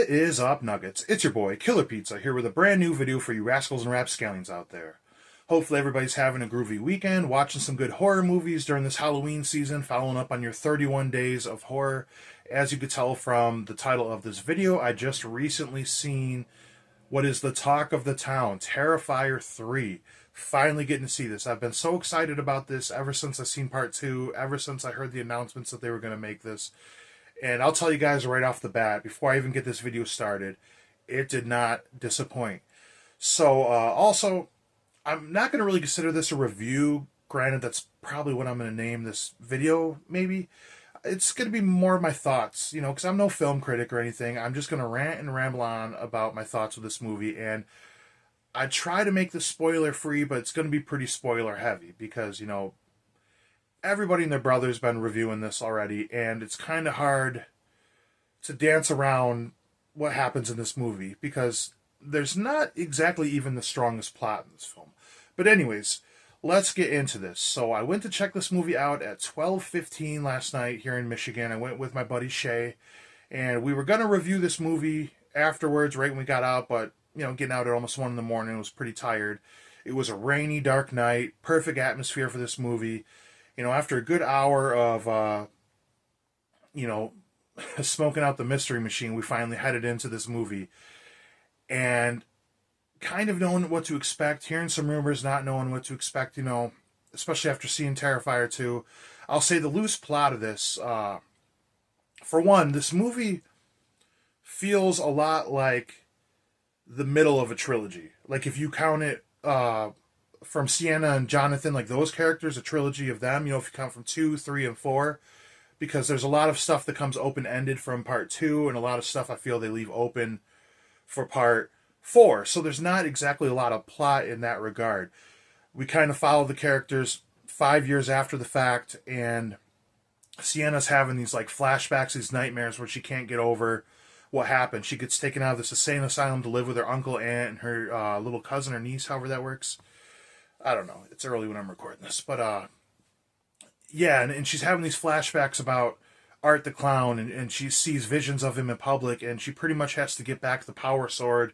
What is up, Nuggets? It's your boy, Killer Pizza, here with a brand new video for you rascals and rapscallions out there. Hopefully everybody's having a groovy weekend, watching some good horror movies during this Halloween season, following up on your 31 days of horror. As you could tell from the title of this video, I just recently seen what is the talk of the town, Terrifier 3. Finally getting to see this. I've been so excited about this ever since I seen part 2, ever since I heard the announcements that they were going to make this. And I'll tell you guys right off the bat, before I even get this video started, it did not disappoint. So, also, I'm not going to really consider this a review. Granted, that's probably what I'm going to name this video, maybe. It's going to be more of my thoughts, you know, because I'm no film critic or anything. I'm just going to rant and ramble on about my thoughts of this movie. And I try to make this spoiler-free, but it's going to be pretty spoiler-heavy because, you know, everybody and their brother's been reviewing this already, and it's kind of hard to dance around what happens in this movie because there's not exactly even the strongest plot in this film. But anyways, let's get into this. So I went to check this movie out at 12:15 last night here in Michigan. I went with my buddy Shay, and we were going to review this movie afterwards, right when we got out, but, you know, getting out at almost 1 in the morning, I was pretty tired. It was a rainy, dark night, perfect atmosphere for this movie. You know, after a good hour of, you know, smoking out the mystery machine, we finally headed into this movie. And kind of knowing what to expect, hearing some rumors, not knowing what to expect, you know, especially after seeing Terrifier 2. I'll say the loose plot of this, for one, this movie feels a lot like the middle of a trilogy. Like if you count it, from Sienna and Jonathan, like those characters, a trilogy of them, you know, if you count from 2, 3, and 4, because there's a lot of stuff that comes open-ended from part 2, and a lot of stuff I feel they leave open for part 4. So there's not exactly a lot of plot in that regard. We kind of follow the characters 5 years after the fact, and Sienna's having these like flashbacks, these nightmares where she can't get over what happened. She gets taken out of this insane asylum to live with her uncle, aunt, and her little cousin or niece, however that works. I don't know. It's early when I'm recording this. But, yeah, and she's having these flashbacks about Art the Clown, and she sees visions of him in public, and she pretty much has to get back the power sword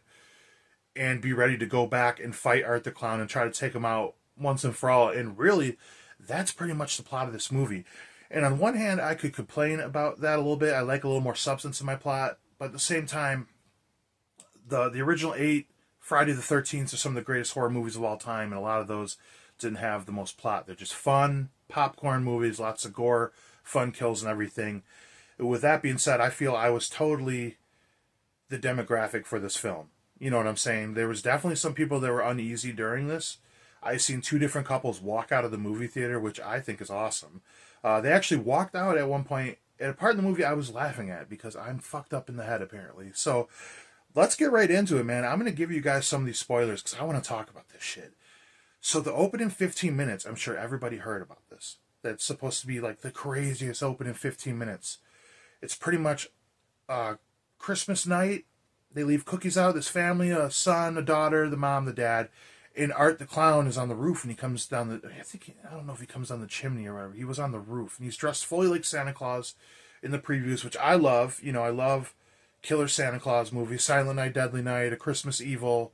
and be ready to go back and fight Art the Clown and try to take him out once and for all. And really, that's pretty much the plot of this movie. And on one hand, I could complain about that a little bit. I like a little more substance in my plot. But at the same time, the original 8 Friday the 13th are some of the greatest horror movies of all time, and a lot of those didn't have the most plot. They're just fun, popcorn movies, lots of gore, fun kills, and everything. With that being said, I feel I was totally the demographic for this film. You know what I'm saying? There was definitely some people that were uneasy during this. I've seen 2 different couples walk out of the movie theater, which I think is awesome. They actually walked out at one point at a part of the movie I was laughing at because I'm fucked up in the head, apparently. So let's get right into it, man. I'm going to give you guys some of these spoilers because I want to talk about this shit. So the opening 15 minutes, I'm sure everybody heard about this. That's supposed to be like the craziest opening 15 minutes. It's pretty much Christmas night. They leave cookies out. This family, a son, a daughter, the mom, the dad. And Art the Clown is on the roof, and he comes down the... I don't know if he comes down the chimney or whatever. He was on the roof, and he's dressed fully like Santa Claus in the previews, which I love. You know, I love killer Santa Claus movies, Silent Night, Deadly Night, A Christmas Evil.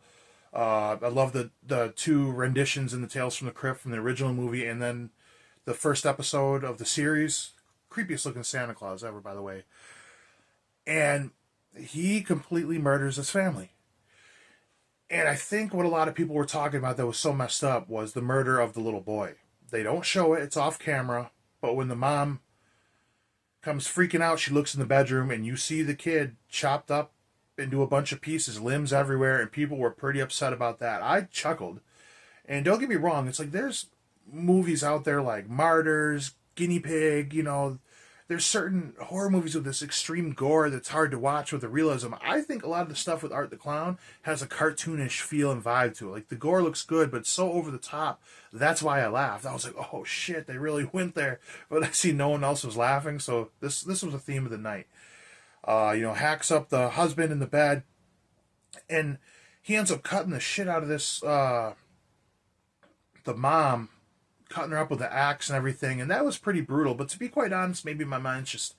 I love the 2 renditions in the Tales from the Crypt from the original movie, and then the first episode of the series. Creepiest looking Santa Claus ever, by the way. And he completely murders his family. And I think what a lot of people were talking about that was so messed up was the murder of the little boy. They don't show it, it's off camera, but when the mom comes freaking out, she looks in the bedroom, and you see the kid chopped up into a bunch of pieces, limbs everywhere, and people were pretty upset about that. I chuckled. And don't get me wrong, it's like there's movies out there like Martyrs, Guinea Pig, you know, there's certain horror movies with this extreme gore that's hard to watch with the realism. I think a lot of the stuff with Art the Clown has a cartoonish feel and vibe to it. Like, the gore looks good, but it's so over the top. That's why I laughed. I was like, oh, shit, they really went there. But I see no one else was laughing, so this was a theme of the night. You know, hacks up the husband in the bed, and he ends up cutting the shit out of this, the mom, cutting her up with the axe and everything, and that was pretty brutal. But to be quite honest, maybe my mind's just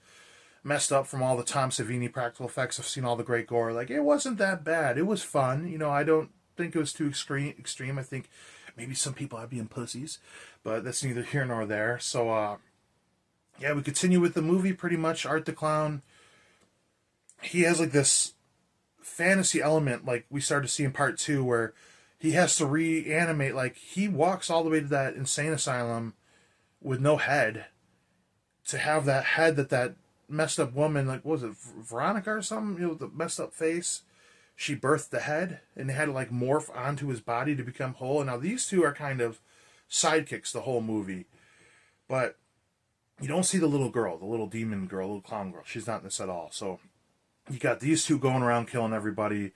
messed up from all the Tom Savini practical effects. I've seen all the great gore. Like, it wasn't that bad. It was fun. You know, I don't think it was too extreme. I think maybe some people are being pussies, but that's neither here nor there. So, yeah, we continue with the movie pretty much. Art the Clown, he has like this fantasy element, like we started to see in part two, where he has to reanimate. Like, he walks all the way to that insane asylum with no head to have that head that messed up woman, like, what was it, Veronica or something, you know, the messed up face, she birthed the head, and they had to like morph onto his body to become whole. And now these two are kind of sidekicks the whole movie, but you don't see the little girl, the little demon girl, little clown girl. She's not in this at all. So you got these two going around killing everybody.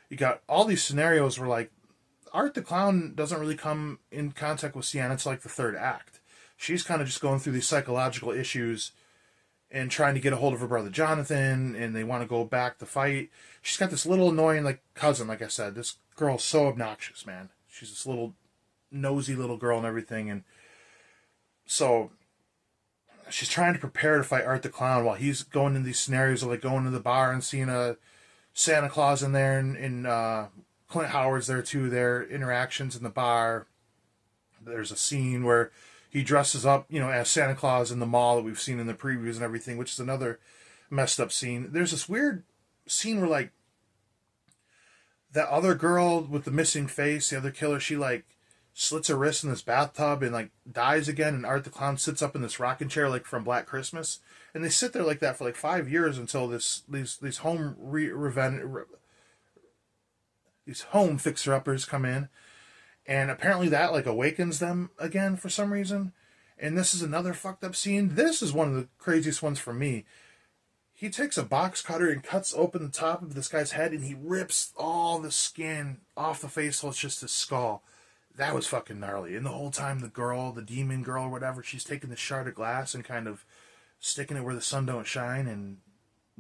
You got all these scenarios where, like, Art the Clown doesn't really come in contact with Sienna until like the third act. She's kind of just going through these psychological issues and trying to get a hold of her brother Jonathan, and they want to go back to fight. She's got this little annoying, like, cousin, like I said. This girl's so obnoxious, man. She's this little nosy little girl and everything, and so she's trying to prepare to fight Art the Clown while he's going in these scenarios of like going to the bar and seeing a Santa Claus in there, and Clint Howard's there too. Their interactions in the bar. There's a scene where he dresses up, you know, as Santa Claus in the mall that we've seen in the previews and everything, which is another messed up scene. There's this weird scene where, like, that other girl with the missing face, the other killer, she like slits her wrist in this bathtub and like dies again, and Art the Clown sits up in this rocking chair like from Black Christmas, and they sit there like that for like 5 years until these home fixer uppers come in, and apparently that like awakens them again for some reason. And this is another fucked up scene. This is one of the craziest ones for me. He takes a box cutter and cuts open the top of this guy's head, and he rips all the skin off the face till it's just his skull. That was fucking gnarly. And the whole time the girl, the demon girl or whatever, she's taking the shard of glass and kind of sticking it where the sun don't shine and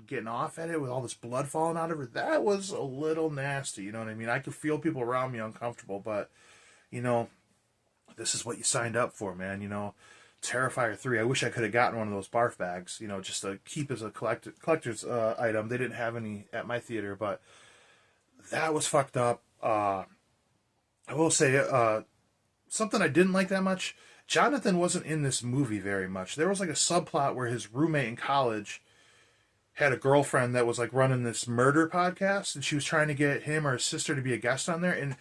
getting off at it with all this blood falling out of her. That was a little nasty, you know what I mean? I could feel people around me uncomfortable, but, you know, this is what you signed up for, man, you know. Terrifier 3, I wish I could have gotten one of those barf bags, you know, just to keep as a collector's item. They didn't have any at my theater, but that was fucked up. I will say, something I didn't like that much, Jonathan wasn't in this movie very much. There was like a subplot where his roommate in college had a girlfriend that was like running this murder podcast, and she was trying to get him or his sister to be a guest on there, and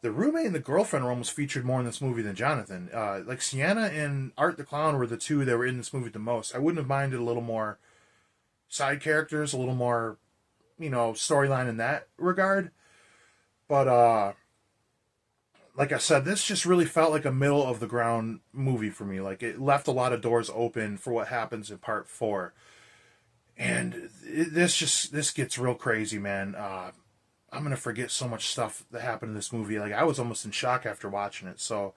the roommate and the girlfriend were almost featured more in this movie than Jonathan. Like, Sienna and Art the Clown were the two that were in this movie the most. I wouldn't have minded a little more side characters, a little more, you know, storyline in that regard. But, like I said, this just really felt like a middle of the ground movie for me. Like, it left a lot of doors open for what happens in part 4. And this gets real crazy, man. I'm going to forget so much stuff that happened in this movie. Like, I was almost in shock after watching it. So,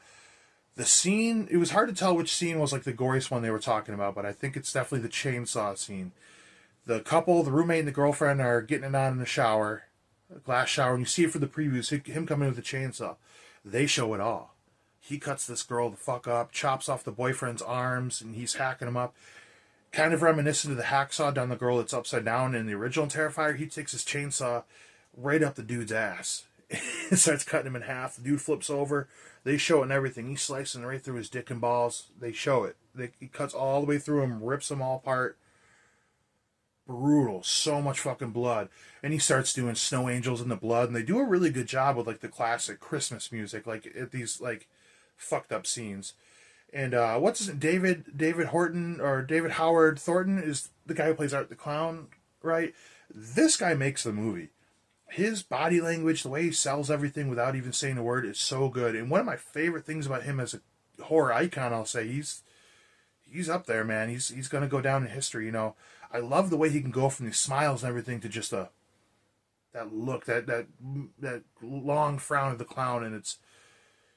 the scene, it was hard to tell which scene was like the goriest one they were talking about, but I think it's definitely the chainsaw scene. The couple, the roommate and the girlfriend, are getting it on in the shower, a glass shower, and you see it for the previews, him coming in with a chainsaw. They show it all. He cuts this girl the fuck up, chops off the boyfriend's arms, and he's hacking him up. Kind of reminiscent of the hacksaw down the girl that's upside down in the original Terrifier. He takes his chainsaw right up the dude's ass and starts cutting him in half. The dude flips over. They show it and everything. He's slicing right through his dick and balls. They show it. He cuts all the way through him, rips them all apart. Brutal. So much fucking blood. And he starts doing Snow Angels in the Blood, and they do a really good job with like the classic Christmas music, like at these like fucked up scenes. And what's his name? David Horton, or David Howard Thornton, is the guy who plays Art the Clown, right? This guy makes the movie. His body language, the way he sells everything without even saying a word, is so good. And one of my favorite things about him as a horror icon, I'll say, he's up there, man. He's going to go down in history, you know. I love the way he can go from these smiles and everything to just that look, that long frown of the clown, and it's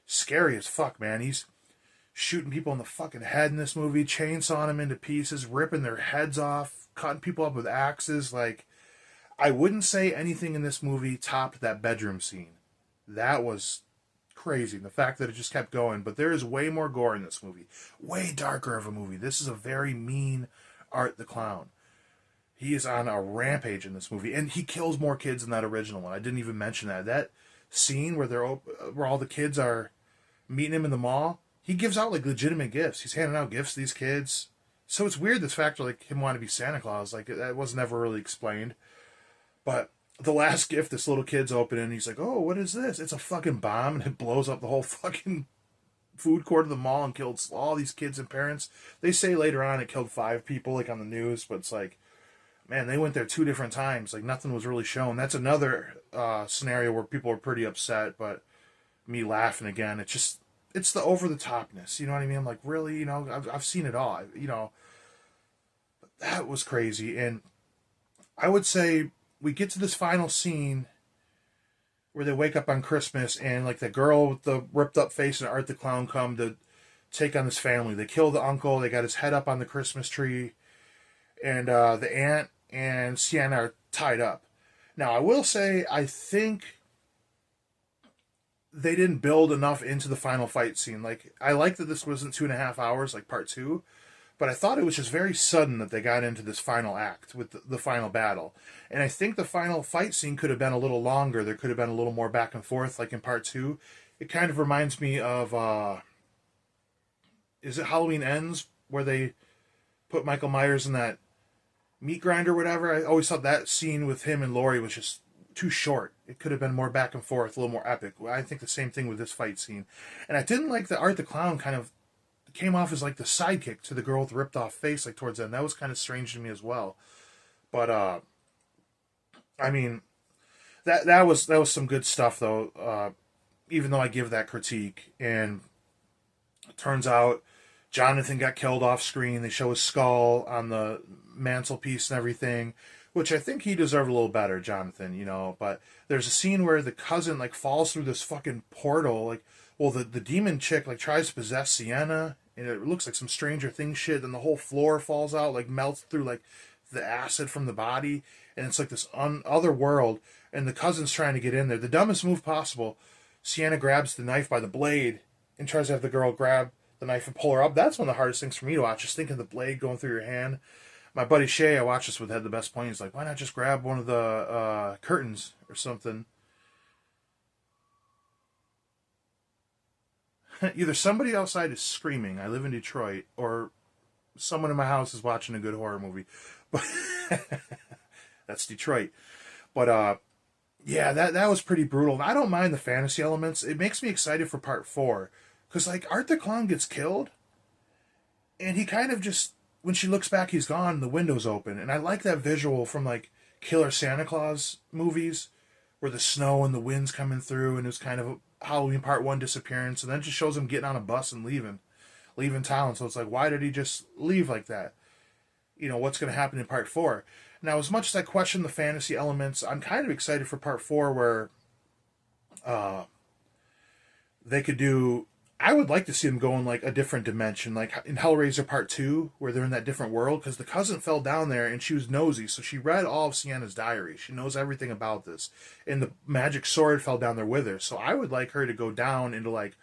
scary as fuck, man. He's shooting people in the fucking head in this movie, chainsawing them into pieces, ripping their heads off, cutting people up with axes. Like, I wouldn't say anything in this movie topped that bedroom scene. That was crazy, the fact that it just kept going. But there is way more gore in this movie. Way darker of a movie. This is a very mean Art the Clown. He is on a rampage in this movie, and he kills more kids than that original one. I didn't even mention that. That scene where where all the kids are meeting him in the mall, he gives out like legitimate gifts. He's handing out gifts to these kids. So it's weird this factor like him wanting to be Santa Claus. Like that was never really explained. But the last gift this little kid's opening, he's like, "Oh, what is this? It's a fucking bomb," and it blows up the whole fucking food court of the mall and killed all these kids and parents. They say later on it killed 5 people, like on the news, but it's like, man, they went there 2 different times. Like nothing was really shown. That's another scenario where people are pretty upset, but me laughing again. It's the over the topness. You know what I mean? I'm like, really? You know, I've seen it all. You know, that was crazy. And I would say we get to this final scene where they wake up on Christmas and like the girl with the ripped up face and Art the Clown come to take on this family. They kill the uncle. They got his head up on the Christmas tree, and the aunt and Sienna are tied up. Now I will say I think they didn't build enough into the final fight scene. Like I like that this wasn't 2.5 hours like part two, but I thought it was just very sudden that they got into this final act with the final battle. And I think the final fight scene could have been a little longer. There could have been a little more back and forth, like in part two. It kind of reminds me of, is it Halloween Ends, where they put Michael Myers in that meat grinder or whatever? I always thought that scene with him and Laurie was just too short. It could have been more back and forth, a little more epic. I think the same thing with this fight scene. And I didn't like that Art the Clown kind of came off as like the sidekick to the girl with the ripped off face, like towards the end. That was kind of strange to me as well. But I mean, that was some good stuff though. Even though I give that critique, and it turns out Jonathan got killed off screen. They show his skull on the mantelpiece and everything, which I think he deserved a little better, Jonathan. You know, but there's a scene where the cousin like falls through this fucking portal, like. Well, the demon chick like tries to possess Sienna, and it looks like some Stranger Things shit. Then the whole floor falls out, like melts through like the acid from the body, and it's like this other world. And the cousin's trying to get in there. The dumbest move possible. Sienna grabs the knife by the blade and tries to have the girl grab the knife and pull her up. That's one of the hardest things for me to watch. Just thinking of the blade going through your hand. My buddy Shay, I watched this with, had the best point. He's like, "Why not just grab one of the curtains or something?" Either somebody outside is screaming, I live in Detroit, or someone in my house is watching a good horror movie. But that's Detroit. But yeah, that was pretty brutal. I don't mind the fantasy elements. It makes me excited for part four. Because like Art the Clown gets killed, and he kind of just, when she looks back, he's gone, the window's open. And I like that visual from like Killer Santa Claus movies, where the snow and the wind's coming through, and it was kind of a Halloween Part 1 disappearance, and then it just shows him getting on a bus and leaving town. So it's like, why did he just leave like that? You know, what's going to happen in Part 4? Now, as much as I question the fantasy elements, I'm kind of excited for Part 4, where they could do... I would like to see them go in like a different dimension, like in Hellraiser Part 2, where they're in that different world, because the cousin fell down there and she was nosy, so she read all of Sienna's diary. She knows everything about this. And the magic sword fell down there with her. So I would like her to go down into like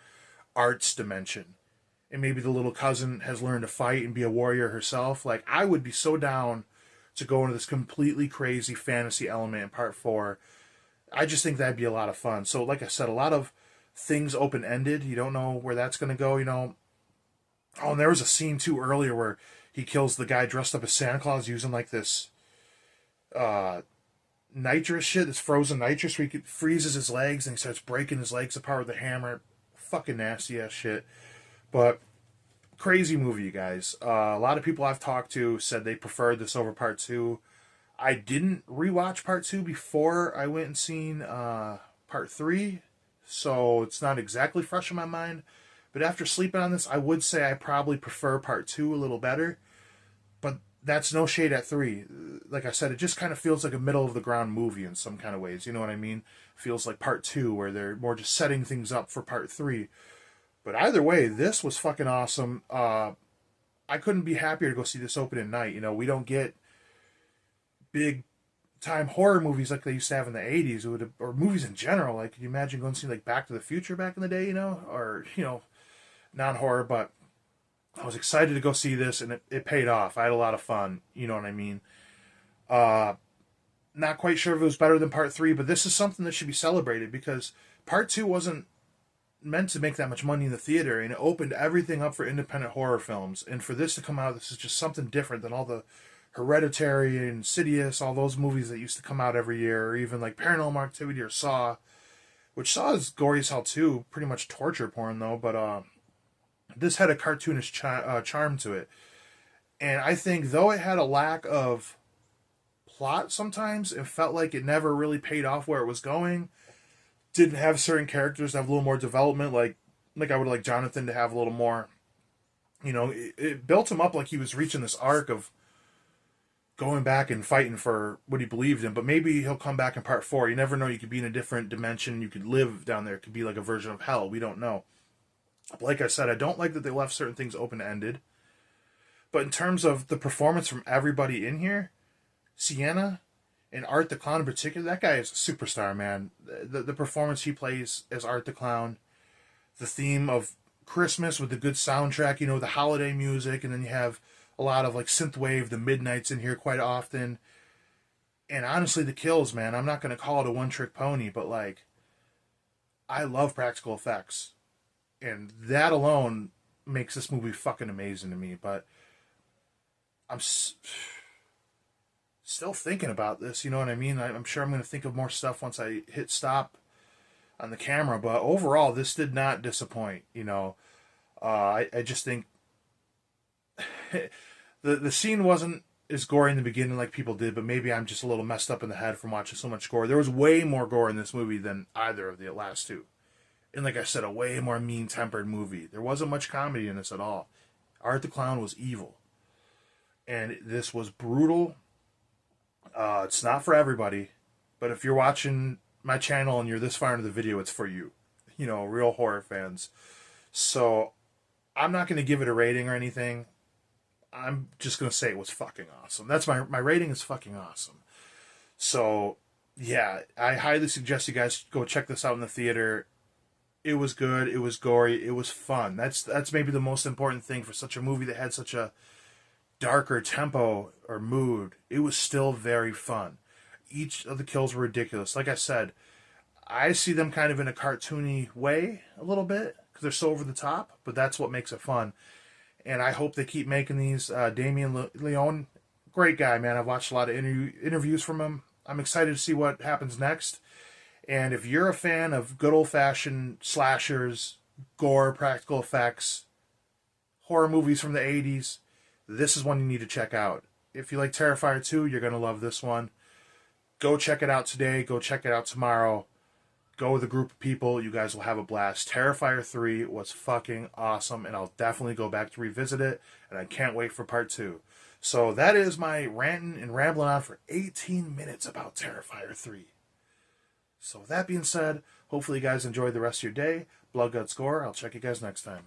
Art's dimension. And maybe the little cousin has learned to fight and be a warrior herself. Like, I would be so down to go into this completely crazy fantasy element in Part 4. I just think that'd be a lot of fun. So like I said, a lot of things open-ended. You don't know where that's going to go, you know. Oh, and there was a scene too earlier where he kills the guy dressed up as Santa Claus using like this nitrous shit, this frozen nitrous, where he freezes his legs and he starts breaking his legs apart with a hammer. Fucking nasty ass shit. But crazy movie, you guys. A lot of people I've talked to said they preferred this over part 2. I didn't rewatch part 2 before I went and seen part 3. So it's not exactly fresh in my mind. But after sleeping on this, I would say I probably prefer part 2 a little better. But that's no shade at 3. Like I said, it just kind of feels like a middle of the ground movie in some kind of ways. You know what I mean? Feels like part 2, where they're more just setting things up for part 3. But either way, this was fucking awesome. I couldn't be happier to go see this opening night. You know, we don't get big time horror movies like they used to have in the 80s, or movies in general. Like, can you imagine going to see like Back to the Future back in the day, you know, or, you know, non-horror. But I was excited to go see this, and it paid off. I had a lot of fun, you know what I mean. Uh, Not quite sure if it was better than part 3, but this is something that should be celebrated because part 2 wasn't meant to make that much money in the theater, and it opened everything up for independent horror films. And for this to come out, this is just something different than all the Hereditary and Insidious, all those movies that used to come out every year, or even like Paranormal Activity or Saw, which Saw is gory as hell too, pretty much torture porn though. But this had a cartoonish charm to it, and I think though it had a lack of plot sometimes, it felt like it never really paid off where it was going. Didn't have certain characters to have a little more development, like I would like Jonathan to have a little more. It built him up like he was reaching this arc of going back and fighting for what he believed in. But maybe he'll come back in part 4. You never know. You could be in a different dimension. You could live down there. It could be like a version of hell. We don't know. Like I said, I don't like that they left certain things open ended. But in terms of the performance from everybody in here, Sienna and Art the Clown in particular, that guy is a superstar, man. The performance he plays as Art the Clown, the theme of Christmas with the good soundtrack, the holiday music, and then you have a lot of like synthwave, the midnights in here quite often. And honestly, the kills, man, I'm not going to call it a one-trick pony, but like, I love practical effects. And that alone makes this movie fucking amazing to me. But I'm still thinking about this, you know what I mean? I'm sure I'm going to think of more stuff once I hit stop on the camera, but overall, this did not disappoint, I just think the scene wasn't as gory in the beginning like people did, but maybe I'm just a little messed up in the head from watching so much gore. There was way more gore in this movie than either of the last two. And like I said, a way more mean-tempered movie. There wasn't much comedy in this at all. Art the Clown was evil. And this was brutal. It's not for everybody, but if you're watching my channel and you're this far into the video, it's for you. Real horror fans. So I'm not going to give it a rating or anything. I'm just going to say it was fucking awesome. That's my rating is fucking awesome. So yeah, I highly suggest you guys go check this out in the theater. It was good. It was gory. It was fun. That's maybe the most important thing for such a movie that had such a darker tempo or mood. It was still very fun. Each of the kills were ridiculous. Like I said, I see them kind of in a cartoony way a little bit because they're so over the top, but that's what makes it fun. And I hope they keep making these. Damien Leone, great guy, man. I've watched a lot of interviews from him. I'm excited to see what happens next. And if you're a fan of good old-fashioned slashers, gore, practical effects, horror movies from the 80s, this is one you need to check out. If you like Terrifier 2, you're going to love this one. Go check it out today. Go check it out tomorrow. Go with a group of people. You guys will have a blast. Terrifier 3 was fucking awesome, and I'll definitely go back to revisit it, and I can't wait for part 2. So that is my ranting and rambling on for 18 minutes about Terrifier 3. So with that being said, hopefully you guys enjoyed the rest of your day. Blood, Guts, Gore. I'll check you guys next time.